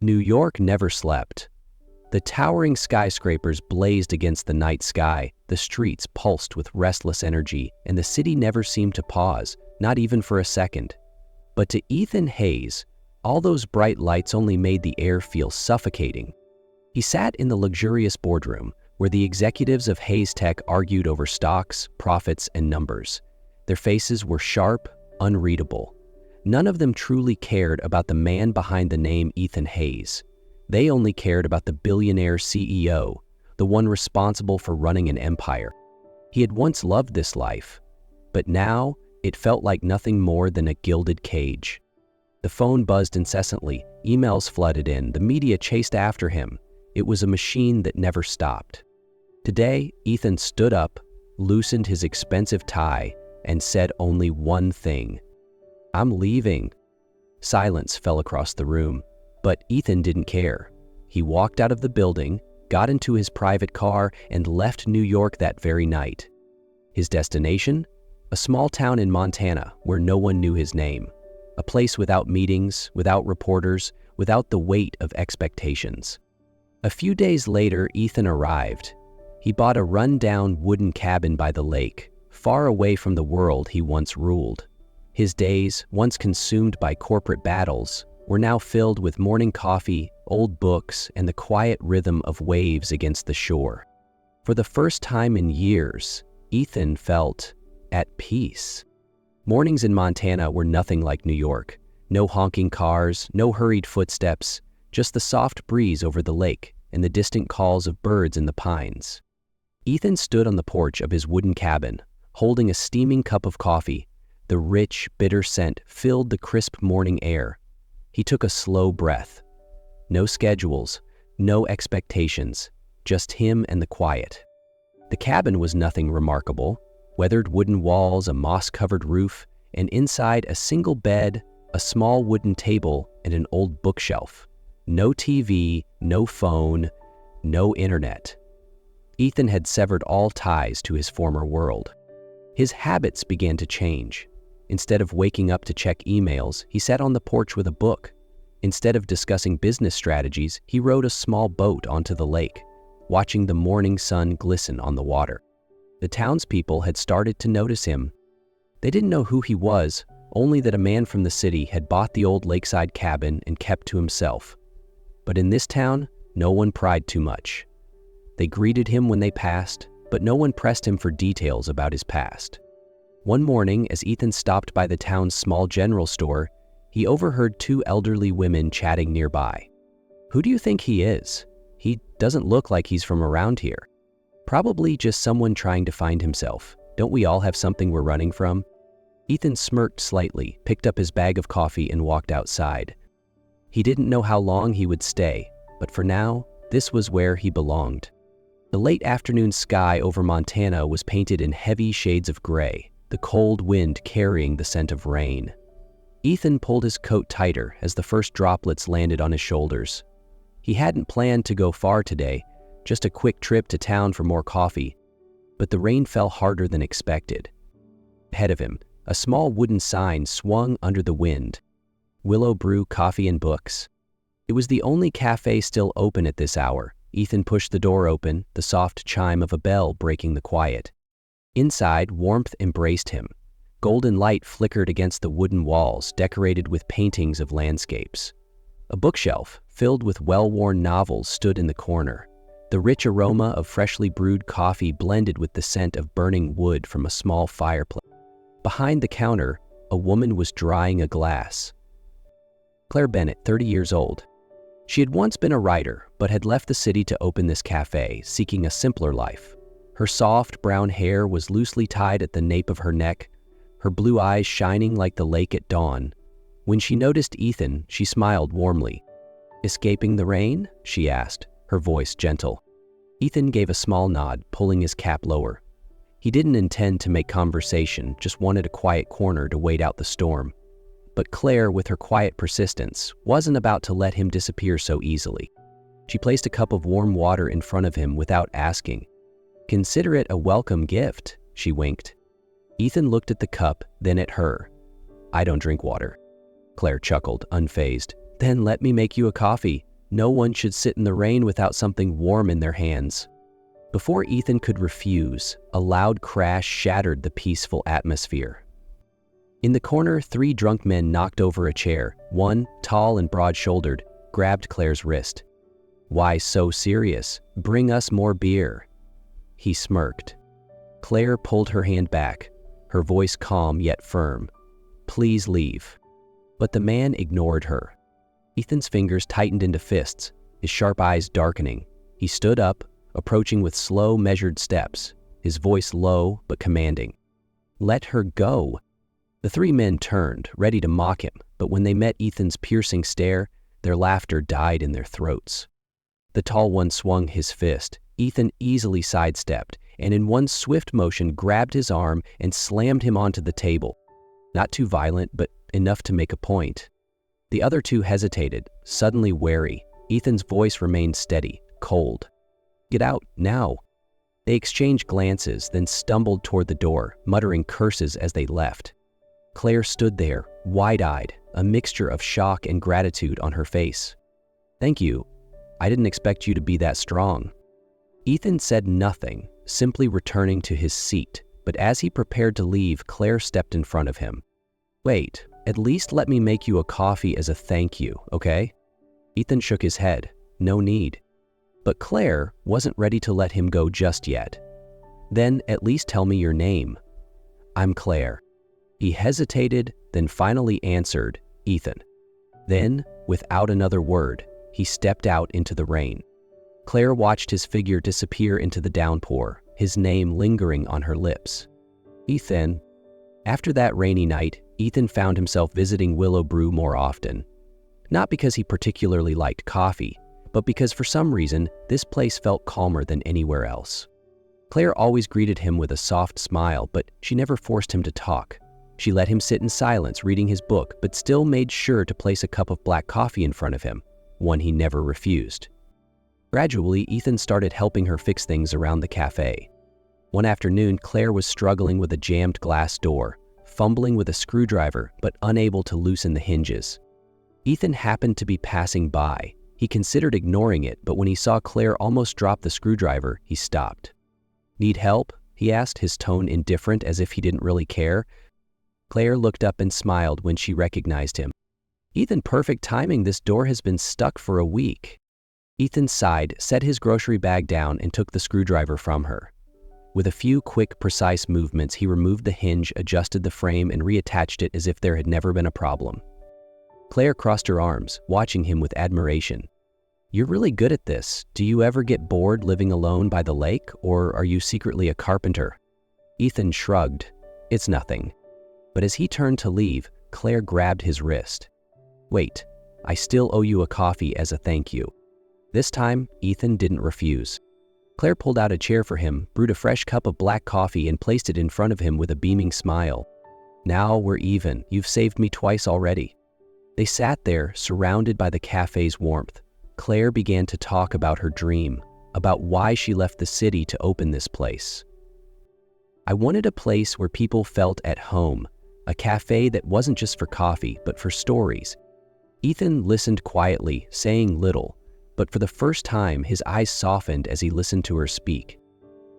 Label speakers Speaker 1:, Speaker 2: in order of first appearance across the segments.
Speaker 1: New York never slept. The towering skyscrapers blazed against the night sky, the streets pulsed with restless energy, and the city never seemed to pause, not even for a second. But to Ethan Hayes, all those bright lights only made the air feel suffocating. He sat in the luxurious boardroom, where the executives of Hayes Tech argued over stocks, profits, and numbers. Their faces were sharp, unreadable. None of them truly cared about the man behind the name Ethan Hayes. They only cared about the billionaire CEO, the one responsible for running an empire. He had once loved this life, but now it felt like nothing more than a gilded cage. The phone buzzed incessantly, emails flooded in, the media chased after him. It was a machine that never stopped. Today, Ethan stood up, loosened his expensive tie, and said only one thing: "I'm leaving." Silence fell across the room, but Ethan didn't care. He walked out of the building, got into his private car, and left New York that very night. His destination? A small town in Montana where no one knew his name. A place without meetings, without reporters, without the weight of expectations. A few days later, Ethan arrived. He bought a run-down wooden cabin by the lake, far away from the world he once ruled. His days, once consumed by corporate battles, were now filled with morning coffee, old books, and the quiet rhythm of waves against the shore. For the first time in years, Ethan felt at peace. Mornings in Montana were nothing like New York. No honking cars, no hurried footsteps, just the soft breeze over the lake and the distant calls of birds in the pines. Ethan stood on the porch of his wooden cabin, holding a steaming cup of coffee. The rich, bitter scent filled the crisp morning air. He took a slow breath. No schedules, no expectations, just him and the quiet. The cabin was nothing remarkable. Weathered wooden walls, a moss-covered roof, and inside a single bed, a small wooden table, and an old bookshelf. No TV, no phone, no internet. Ethan had severed all ties to his former world. His habits began to change. Instead of waking up to check emails, he sat on the porch with a book. Instead of discussing business strategies, he rowed a small boat onto the lake, watching the morning sun glisten on the water. The townspeople had started to notice him. They didn't know who he was, only that a man from the city had bought the old lakeside cabin and kept to himself. But in this town, no one pried too much. They greeted him when they passed, but no one pressed him for details about his past. One morning, as Ethan stopped by the town's small general store, he overheard two elderly women chatting nearby. "Who do you think he is? He doesn't look like he's from around here." "Probably just someone trying to find himself. Don't we all have something we're running from?" Ethan smirked slightly, picked up his bag of coffee, and walked outside. He didn't know how long he would stay, but for now, this was where he belonged. The late afternoon sky over Montana was painted in heavy shades of gray, the cold wind carrying the scent of rain. Ethan pulled his coat tighter as the first droplets landed on his shoulders. He hadn't planned to go far today, just a quick trip to town for more coffee, but the rain fell harder than expected. Ahead of him, a small wooden sign swung under the wind. Willow Brew Coffee and Books. It was the only cafe still open at this hour. Ethan pushed the door open, the soft chime of a bell breaking the quiet. Inside, warmth embraced him. Golden light flickered against the wooden walls, decorated with paintings of landscapes. A bookshelf, filled with well-worn novels, stood in the corner. The rich aroma of freshly brewed coffee blended with the scent of burning wood from a small fireplace. Behind the counter, a woman was drying a glass. Claire Bennett, 30 years old. She had once been a writer, but had left the city to open this cafe, seeking a simpler life. Her soft brown hair was loosely tied at the nape of her neck, her blue eyes shining like the lake at dawn. When she noticed Ethan, she smiled warmly. "Escaping the rain?" she asked, her voice gentle. Ethan gave a small nod, pulling his cap lower. He didn't intend to make conversation, just wanted a quiet corner to wait out the storm. But Claire, with her quiet persistence, wasn't about to let him disappear so easily. She placed a cup of warm water in front of him without asking. "Consider it a welcome gift," she winked. Ethan looked at the cup, then at her. "I don't drink water." Claire chuckled, unfazed. "Then let me make you a coffee. No one should sit in the rain without something warm in their hands. Before Ethan could refuse, a loud crash shattered the peaceful atmosphere. In the corner, 3 drunk men knocked over a chair. One, tall and broad-shouldered, grabbed Claire's wrist. "Why so serious? Bring us more beer." He smirked. Claire pulled her hand back, her voice calm yet firm. "Please leave." But the man ignored her. Ethan's fingers tightened into fists, his sharp eyes darkening. He stood up, approaching with slow, measured steps, his voice low but commanding. "Let her go." The 3 men turned, ready to mock him, but when they met Ethan's piercing stare, their laughter died in their throats. The tall one swung his fist. Ethan easily sidestepped, and in one swift motion grabbed his arm and slammed him onto the table. Not too violent, but enough to make a point. The other 2 hesitated, suddenly wary. Ethan's voice remained steady, cold. "Get out, now." They exchanged glances, then stumbled toward the door, muttering curses as they left. Claire stood there, wide-eyed, a mixture of shock and gratitude on her face. "Thank you. I didn't expect you to be that strong." Ethan said nothing, simply returning to his seat, but as he prepared to leave, Claire stepped in front of him. "Wait, at least let me make you a coffee as a thank you, okay?" Ethan shook his head. No need. But Claire wasn't ready to let him go just yet. "Then at least tell me your name." "I'm Claire." He hesitated, then finally answered, "Ethan." Then, without another word, he stepped out into the rain. Claire watched his figure disappear into the downpour, his name lingering on her lips. Ethan. After that rainy night, Ethan found himself visiting Willowbrew more often. Not because he particularly liked coffee, but because for some reason, this place felt calmer than anywhere else. Claire always greeted him with a soft smile, but she never forced him to talk. She let him sit in silence reading his book, but still made sure to place a cup of black coffee in front of him, one he never refused. Gradually, Ethan started helping her fix things around the cafe. One afternoon, Claire was struggling with a jammed glass door, fumbling with a screwdriver but unable to loosen the hinges. Ethan happened to be passing by. He considered ignoring it, but when he saw Claire almost drop the screwdriver, he stopped. "Need help?" he asked, his tone indifferent as if he didn't really care. Claire looked up and smiled when she recognized him. "Ethan, perfect timing. This door has been stuck for a week." Ethan sighed, set his grocery bag down, and took the screwdriver from her. With a few quick, precise movements, he removed the hinge, adjusted the frame, and reattached it as if there had never been a problem. Claire crossed her arms, watching him with admiration. "You're really good at this. Do you ever get bored living alone by the lake, or are you secretly a carpenter?" Ethan shrugged. "It's nothing." But as he turned to leave, Claire grabbed his wrist. "Wait, I still owe you a coffee as a thank you." This time, Ethan didn't refuse. Claire pulled out a chair for him, brewed a fresh cup of black coffee, and placed it in front of him with a beaming smile. "Now we're even. You've saved me twice already." They sat there, surrounded by the cafe's warmth. Claire began to talk about her dream, about why she left the city to open this place. "I wanted a place where people felt at home, a cafe that wasn't just for coffee, but for stories." Ethan listened quietly, saying little, but for the first time, his eyes softened as he listened to her speak.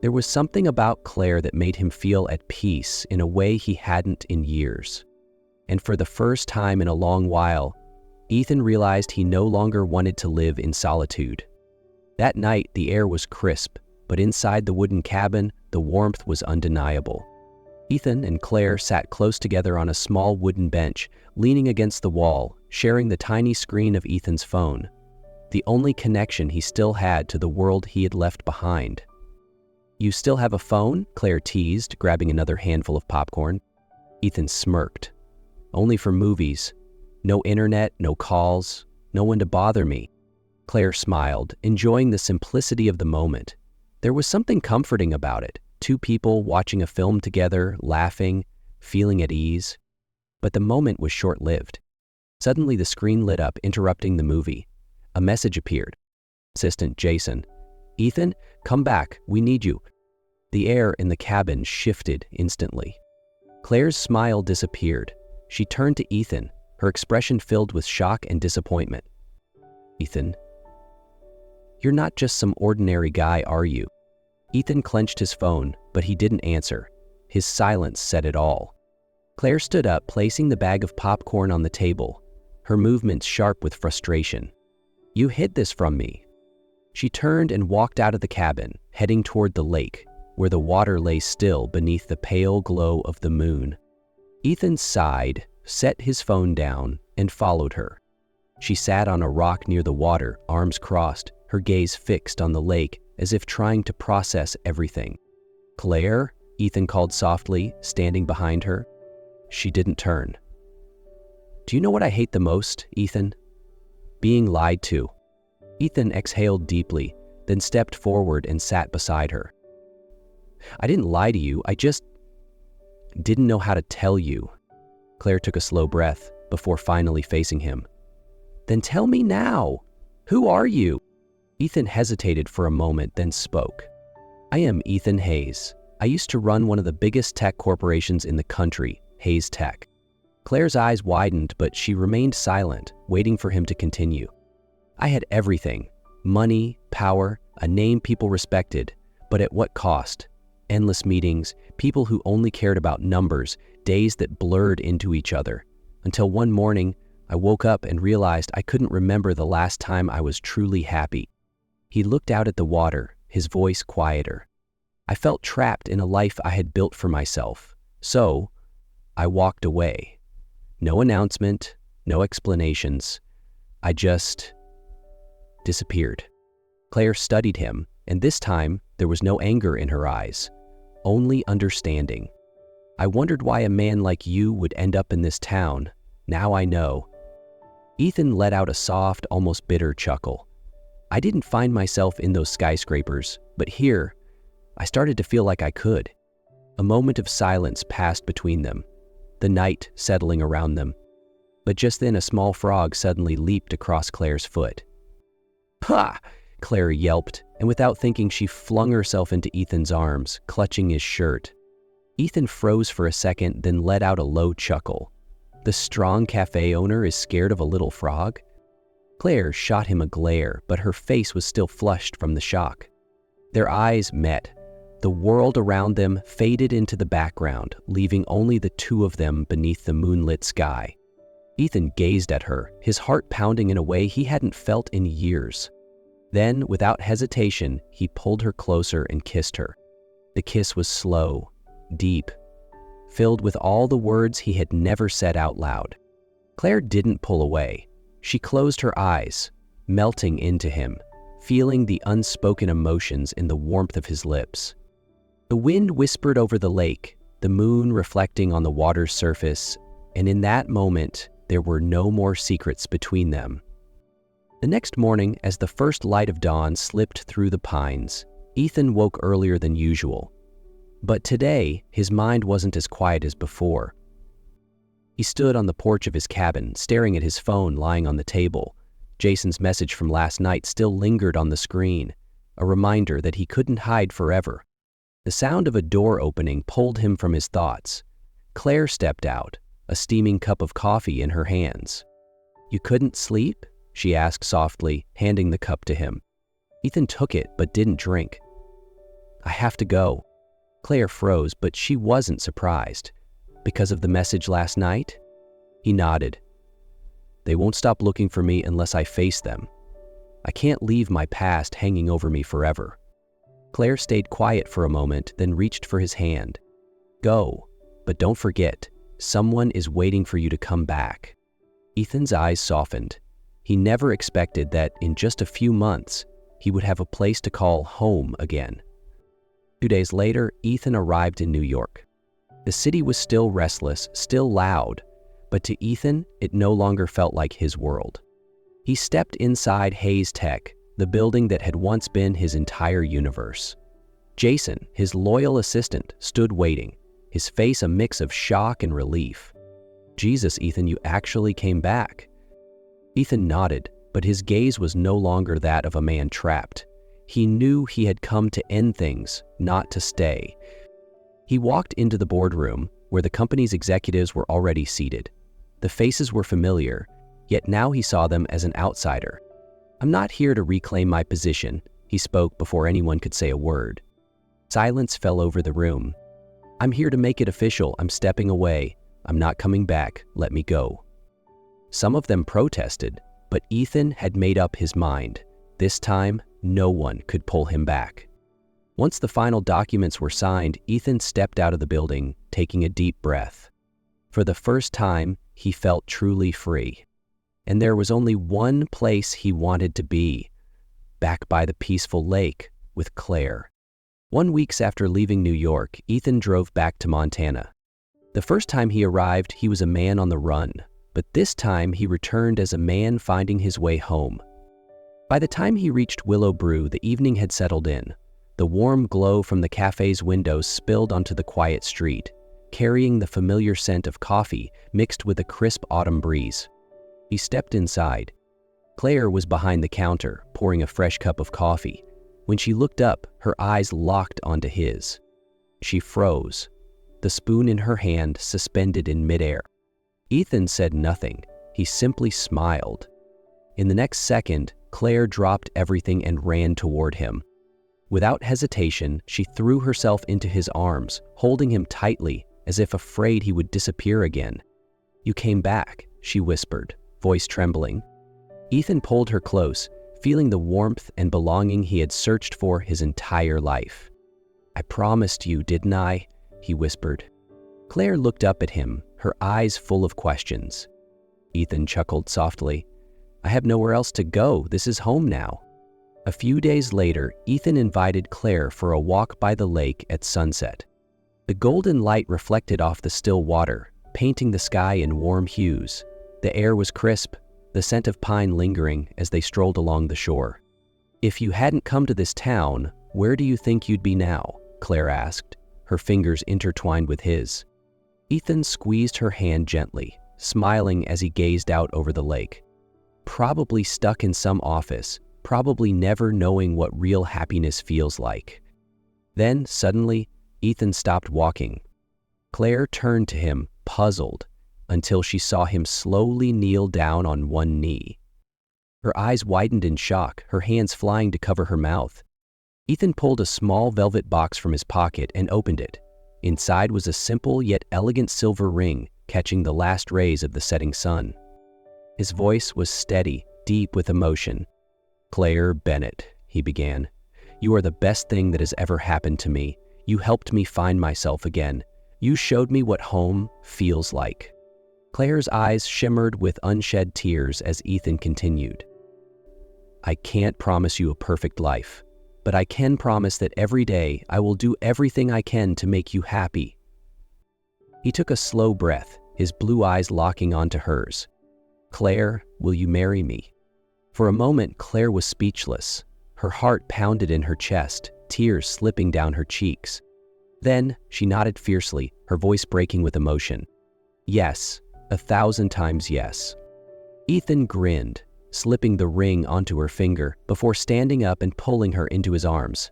Speaker 1: There was something about Claire that made him feel at peace in a way he hadn't in years. And for the first time in a long while, Ethan realized he no longer wanted to live in solitude. That night, the air was crisp, but inside the wooden cabin, the warmth was undeniable. Ethan and Claire sat close together on a small wooden bench, leaning against the wall, sharing the tiny screen of Ethan's phone, the only connection he still had to the world he had left behind. "You still have a phone?" Claire teased, grabbing another handful of popcorn. Ethan smirked. "Only for movies. No internet, no calls, no one to bother me." Claire smiled, enjoying the simplicity of the moment. There was something comforting about it. Two people watching a film together, laughing, feeling at ease. But the moment was short-lived. Suddenly the screen lit up, interrupting the movie. A message appeared. Assistant Jason. "Ethan, come back. We need you." The air in the cabin shifted instantly. Claire's smile disappeared. She turned to Ethan, her expression filled with shock and disappointment. "Ethan, You're not just some ordinary guy, are you?" Ethan clenched his phone, but he didn't answer. His silence said it all. Claire stood up, placing the bag of popcorn on the table, her movements sharp with frustration. "You hid this from me." She turned and walked out of the cabin, heading toward the lake, where the water lay still beneath the pale glow of the moon. Ethan sighed, set his phone down, and followed her. She sat on a rock near the water, arms crossed, her gaze fixed on the lake, as if trying to process everything. "Claire?" Ethan called softly, standing behind her. She didn't turn. "Do you know what I hate the most, Ethan?" "Being lied to." Ethan exhaled deeply, then stepped forward and sat beside her. "I didn't lie to you, I just didn't know how to tell you." Claire took a slow breath before finally facing him. "Then tell me now. Who are you?" Ethan hesitated for a moment, then spoke. "I am Ethan Hayes. I used to run one of the biggest tech corporations in the country, Hayes Tech." Claire's eyes widened, but she remained silent, waiting for him to continue. "I had everything: money, power, a name people respected, but at what cost? Endless meetings, people who only cared about numbers, days that blurred into each other. Until one morning, I woke up and realized I couldn't remember the last time I was truly happy." He looked out at the water, his voice quieter. "I felt trapped in a life I had built for myself. So, I walked away. No announcement, no explanations. I just disappeared." Claire studied him, and this time there was no anger in her eyes, only understanding. "I wondered why a man like you would end up in this town. Now I know." Ethan let out a soft, almost bitter chuckle. "I didn't find myself in those skyscrapers, but here, I started to feel like I could." A moment of silence passed between them, the night settling around them. But just then a small frog suddenly leaped across Claire's foot. "Ha!" Claire yelped, and without thinking she flung herself into Ethan's arms, clutching his shirt. Ethan froze for a second, then let out a low chuckle. The strong cafe owner is scared of a little frog? Claire shot him a glare, but her face was still flushed from the shock. Their eyes met. The world around them faded into the background, leaving only the two of them beneath the moonlit sky. Ethan gazed at her, his heart pounding in a way he hadn't felt in years. Then, without hesitation, he pulled her closer and kissed her. The kiss was slow, deep, filled with all the words he had never said out loud. Claire didn't pull away. She closed her eyes, melting into him, feeling the unspoken emotions in the warmth of his lips. The wind whispered over the lake, the moon reflecting on the water's surface, and in that moment, there were no more secrets between them. The next morning, as the first light of dawn slipped through the pines, Ethan woke earlier than usual. But today, his mind wasn't as quiet as before. He stood on the porch of his cabin, staring at his phone lying on the table. Jason's message from last night still lingered on the screen, a reminder that he couldn't hide forever. The sound of a door opening pulled him from his thoughts. Claire stepped out, a steaming cup of coffee in her hands. "You couldn't sleep?" she asked softly, handing the cup to him. Ethan took it but didn't drink. "I have to go." Claire froze, but she wasn't surprised. "Because of the message last night?" He nodded. "They won't stop looking for me unless I face them. I can't leave my past hanging over me forever." Claire stayed quiet for a moment, then reached for his hand. "Go, but don't forget, someone is waiting for you to come back." Ethan's eyes softened. He never expected that in just a few months, he would have a place to call home again. 2 days later, Ethan arrived in New York. The city was still restless, still loud, but to Ethan, it no longer felt like his world. He stepped inside Hayes Tech, the building that had once been his entire universe. Jason, his loyal assistant, stood waiting, his face a mix of shock and relief. "Jesus, Ethan, you actually came back." Ethan nodded, but his gaze was no longer that of a man trapped. He knew he had come to end things, not to stay. He walked into the boardroom, where the company's executives were already seated. The faces were familiar, yet now he saw them as an outsider. "I'm not here to reclaim my position," he spoke before anyone could say a word. Silence fell over the room. "I'm here to make it official. I'm stepping away. I'm not coming back. Let me go." Some of them protested, but Ethan had made up his mind. This time, no one could pull him back. Once the final documents were signed, Ethan stepped out of the building, taking a deep breath. For the first time, he felt truly free. And there was only one place he wanted to be, back by the peaceful lake with Claire. 1 week after leaving New York, Ethan drove back to Montana. The first time he arrived, he was a man on the run, but this time he returned as a man finding his way home. By the time he reached Willow Brew, the evening had settled in. The warm glow from the cafe's windows spilled onto the quiet street, carrying the familiar scent of coffee mixed with a crisp autumn breeze. He stepped inside. Claire was behind the counter, pouring a fresh cup of coffee. When she looked up, her eyes locked onto his. She froze, the spoon in her hand suspended in midair. Ethan said nothing. He simply smiled. In the next second, Claire dropped everything and ran toward him. Without hesitation, she threw herself into his arms, holding him tightly, as if afraid he would disappear again. "You came back," she whispered, voice trembling. Ethan pulled her close, feeling the warmth and belonging he had searched for his entire life. "I promised you, didn't I?" he whispered. Claire looked up at him, her eyes full of questions. Ethan chuckled softly. "I have nowhere else to go. This is home now." A few days later, Ethan invited Claire for a walk by the lake at sunset. The golden light reflected off the still water, painting the sky in warm hues. The air was crisp, the scent of pine lingering as they strolled along the shore. "If you hadn't come to this town, where do you think you'd be now?" Claire asked, her fingers intertwined with his. Ethan squeezed her hand gently, smiling as he gazed out over the lake. "Probably stuck in some office, probably never knowing what real happiness feels like." Then, suddenly, Ethan stopped walking. Claire turned to him, puzzled, until she saw him slowly kneel down on one knee. Her eyes widened in shock, her hands flying to cover her mouth. Ethan pulled a small velvet box from his pocket and opened it. Inside was a simple yet elegant silver ring, catching the last rays of the setting sun. His voice was steady, deep with emotion. "Claire Bennett," he began, "you are the best thing that has ever happened to me. You helped me find myself again. You showed me what home feels like." Claire's eyes shimmered with unshed tears as Ethan continued. "I can't promise you a perfect life, but I can promise that every day I will do everything I can to make you happy." He took a slow breath, his blue eyes locking onto hers. "Claire, will you marry me?" For a moment, Claire was speechless. Her heart pounded in her chest, tears slipping down her cheeks. Then she nodded fiercely, her voice breaking with emotion. "Yes, 1,000 times yes." Ethan grinned, slipping the ring onto her finger before standing up and pulling her into his arms.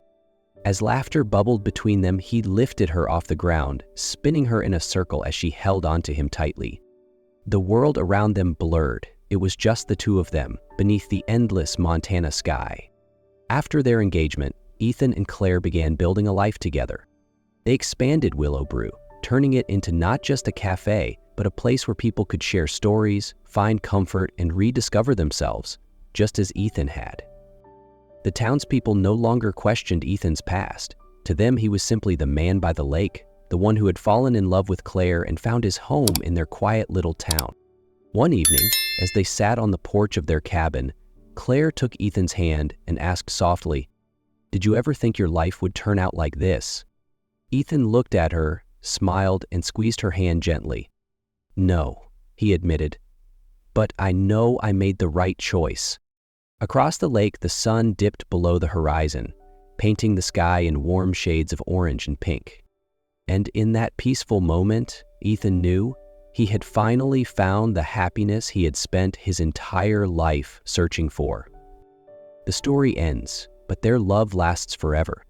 Speaker 1: As laughter bubbled between them, he lifted her off the ground, spinning her in a circle as she held onto him tightly. The world around them blurred. It was just the two of them, beneath the endless Montana sky. After their engagement, Ethan and Claire began building a life together. They expanded Willow Brew, turning it into not just a cafe, but a place where people could share stories, find comfort, and rediscover themselves, just as Ethan had. The townspeople no longer questioned Ethan's past. To them, he was simply the man by the lake, the one who had fallen in love with Claire and found his home in their quiet little town. One evening, as they sat on the porch of their cabin, Claire took Ethan's hand and asked softly, "Did you ever think your life would turn out like this?" Ethan looked at her, smiled, and squeezed her hand gently. "No," he admitted, "but I know I made the right choice." Across the lake, the sun dipped below the horizon, painting the sky in warm shades of orange and pink. And in that peaceful moment, Ethan knew he had finally found the happiness he had spent his entire life searching for. The story ends, but their love lasts forever.